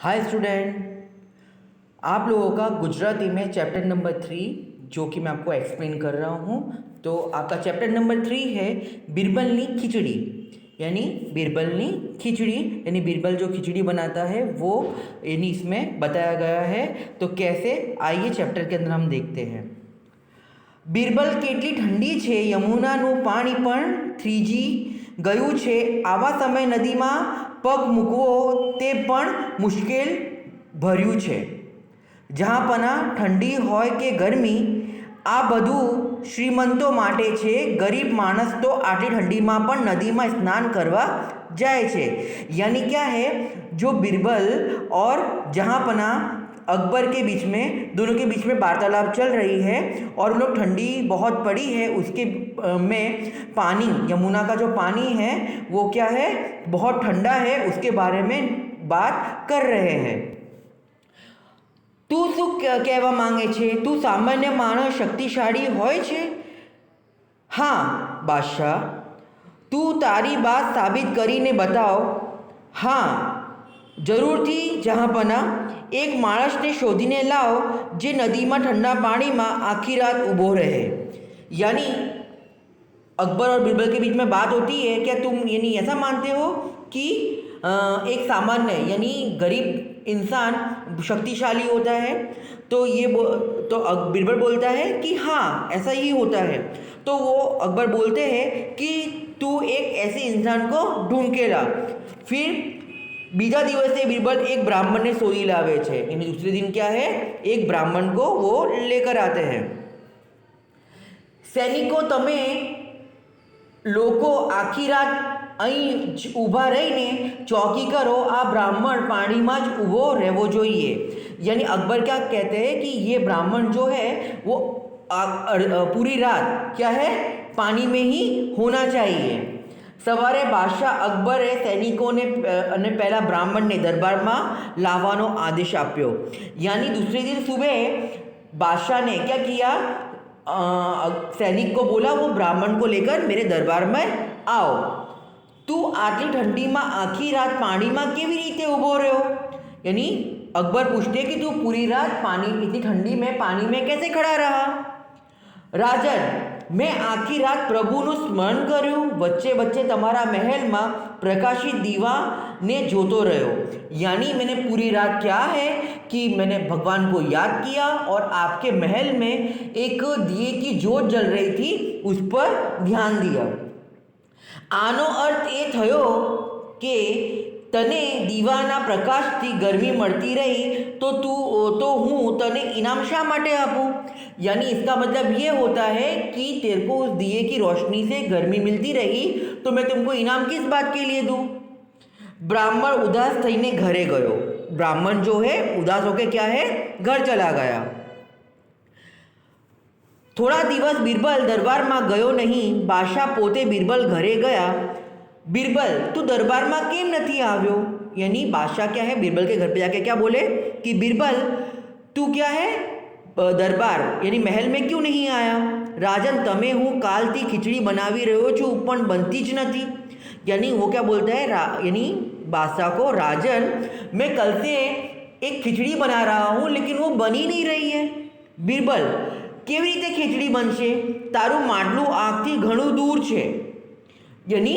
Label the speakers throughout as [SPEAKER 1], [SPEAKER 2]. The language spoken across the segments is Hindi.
[SPEAKER 1] हाय स्टूडेंट, आप लोगों का गुजराती में चैप्टर नंबर 3 जो कि मैं आपको एक्सप्लेन कर रहा हूँ। तो आपका चैप्टर नंबर 3 है बिरबलनी खिचड़ी। यानी बिरबलनी खिचड़ी यानी बिरबल जो खिचड़ी बनाता है वो यानी इसमें बताया गया है। तो कैसे, आइए चैप्टर के अंदर हम देखते हैं। બિરબલ કેટલી ઠંડી છે, યમુનાનું પાણી પણ થ્રીજી ગયું છે। આવા સમય નદીમાં પગ મૂકવો તે પણ મુશ્કેલ ભર્યું છે। જહાંપના ठंडी હોય કે ગરમી, આ બધું શ્રીમંતો માટે છે। ગરીબ માણસ તો આટલી ઠંડીમાં પણ નદીમાં સ્નાન કરવા જાય છે। यानी क्या है, जो बिरबल और जहांपना अकबर के बीच में, दोनों के बीच में वार्तालाप चल रही है और लोग ठंडी बहुत पड़ी है उसके में पानी, यमुना का जो पानी है वो क्या है, बहुत ठंडा है, उसके बारे में बात कर रहे हैं। તું શું કહેવા માંગે છે? તું સામાન્ય માણસ શક્તિશાળી હોય છે? हाँ बादशाह, तू तारी बात साबित કરીને બતાવ। हाँ જરૂરથી જહાંપના, એક માણસને શોધીને લાવો જે નદીમાં ठंडा પાણીમાં આખી રાત ઊભો રહે। यानी अकबर और बिरबल के बीच में बात होती है, क्या तुम यानी ऐसा मानते हो कि एक सामान्य यानी गरीब इंसान शक्तिशाली होता है? तो बिरबल बोलता है कि हाँ ऐसा ही होता है। तो वो अकबर बोलते हैं कि तू एक ऐसे इंसान को ढूंढ के ला। फिर बीजा दिवसे बिरबल एक ब्राह्मण ने सोई लावे छे। यानी दूसरे दिन क्या है, एक ब्राह्मण को वो लेकर आते हैं। सैनिकों, तमे लोको आखी रात અહીં ઊભા રહીને ચોકી કરો, આ ब्राह्मण પાણીમાં જ ઊભો રહેવો જોઈએ। यानी अकबर क्या कहते हैं कि ये ब्राह्मण जो है वो पूरी रात क्या है, पानी में ही होना चाहिए। સવારે બાદશાહ અકબરે સૈનિકોને અને પહેલા બ્રાહ્મણને દરબારમાં લાવવાનો આદેશ આપ્યો। यानी दूसरे दिन सुबह बादशाह ने क्या किया, सैनिक को बोला वो ब्राह्मण को लेकर मेरे दरबार में आओ। तू आटली ठंडीમાં આખી रात પાણીમાં કેવી રીતે ઊભો રહ્યો? यानी अकबर पूछते कि तू पूरी रात पानी, इतनी ठंडी में पानी में कैसे खड़ा रहा? राजन, मैं आखी रात प्रभुનું સ્મરણ કર્યું, વચ્ચે વચ્ચે તમારા મહેલમાં પ્રકાશિત દીવા ने જોતો રહ્યો। यानी मैंने पूरी रात क्या है कि मैंने भगवान को याद किया और आपके महल में एक दिए की जोत जल रही थी उस पर ध्यान दिया। આનો અર્થ એ થયો કે તને દીવાના પ્રકાશથી ગરમી મળતી રહી तो हूँ तने इनाम शा माटे आपूँ? यानी इसका मतलब ये होता है कि तेरे को उस दिए की रोशनी से गर्मी मिलती रही तो मैं तुमको इनाम किस बात के लिए दूँ? ब्राह्मण उदास थईने घरे गयो। ब्राह्मण जो है उदास होकर क्या है, घर चला गया। થોડા દિવસ બિરબલ દરબારમાં ગયો નહીં। બાદશાહ પોતે બિરબલ ઘરે ગયા। बिरबल, तू दरबार में केम नहीं આવ્યો? यानी बादशाह क्या है, बिरबल के घर पे जाके क्या बोले कि बिरबल तू क्या है दरबार यानी महल में क्यों नहीं आया? राजन, तमे हूँ कालथी खिचड़ी बनावी रह्यो छूं पण बनती ज नथी। यानी वो क्या बोलता है, यानी बादशाह को, राजन मैं कल से एक खिचड़ी बना रहा हूँ लेकिन वो बनी नहीं रही है। बिरबल, केवी रीते खिचड़ी बनशे? तारू માટલું આગથી ઘણું दूर छे। यानी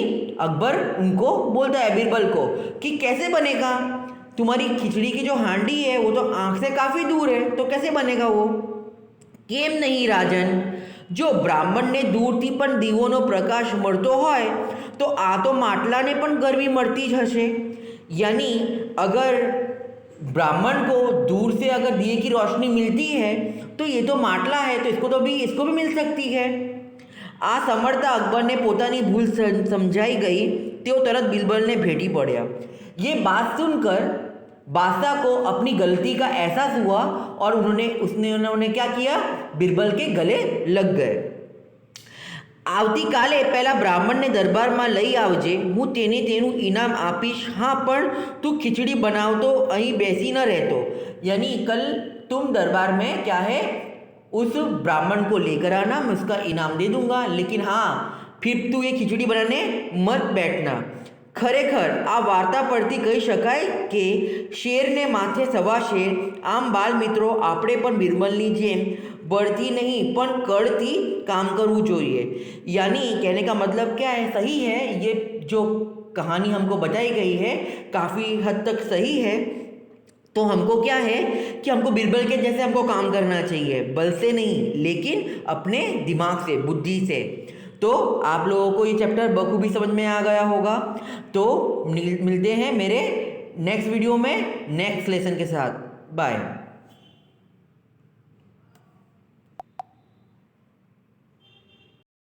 [SPEAKER 1] अकबर उनको बोलता है बिरबल को कि कैसे बनेगा, तुम्हारी खिचड़ी की जो हांडी है वो तो आँख से काफ़ी दूर है, तो कैसे बनेगा वो? केम नहीं राजन, जो ब्राह्मण ने दूरथी पण દીવોનો प्रकाश મળતો હોય तो आ तो માટલાને પણ ગરમી મળતી જ હશે। यानी अगर ब्राह्मण को दूर से अगर दिए की रोशनी मिलती है तो ये तो માટલા है, तो इसको भी मिल सकती है। आ समझता अकबर ने पोतानी भूल समझाई गई। तो तरत बिरबल ने भेटी पड़ा। ये बात सुनकर बादशाह को अपनी गलती का एहसास हुआ और उन्होंने क्या किया, बिरबल के गले लग गए। આવતી કાલે પહેલાં બ્રાહ્મણને દરબારમાં લઈ આવજે, હું તેને તેનું ઇનામ આપીશ। हाँ પણ તું खिचड़ी बनावतो, અહીં બેસી न रहतो। यानी कल तुम दरबार में क्या है उस ब्राह्मण को लेकर आना, मैं उसका इनाम दे दूंगा, लेकिन हाँ फिर तू ये खिचड़ी बनाने मत बैठना। ખરેખર આ વાર્તા પરથી કહી શકાય કે શેરને માથે સવા શેર। આમ બાલ મિત્રો આપણે પણ બિરબલની જેમ बढ़ती नहीं पर कड़ती काम करવું જોઈએ। यानी कहने का मतलब क्या है, सही है, ये जो कहानी हमको बताई गई है काफ़ी हद तक सही है। तो हमको क्या है कि हमको बिरबल के जैसे हमको काम करना चाहिए, बल से नहीं लेकिन अपने दिमाग से, बुद्धि से। तो आप लोगों को ये चैप्टर बखूबी समझ में आ गया होगा। तो मिलते हैं मेरे नेक्स्ट वीडियो में नेक्स्ट लेसन के साथ। बाय।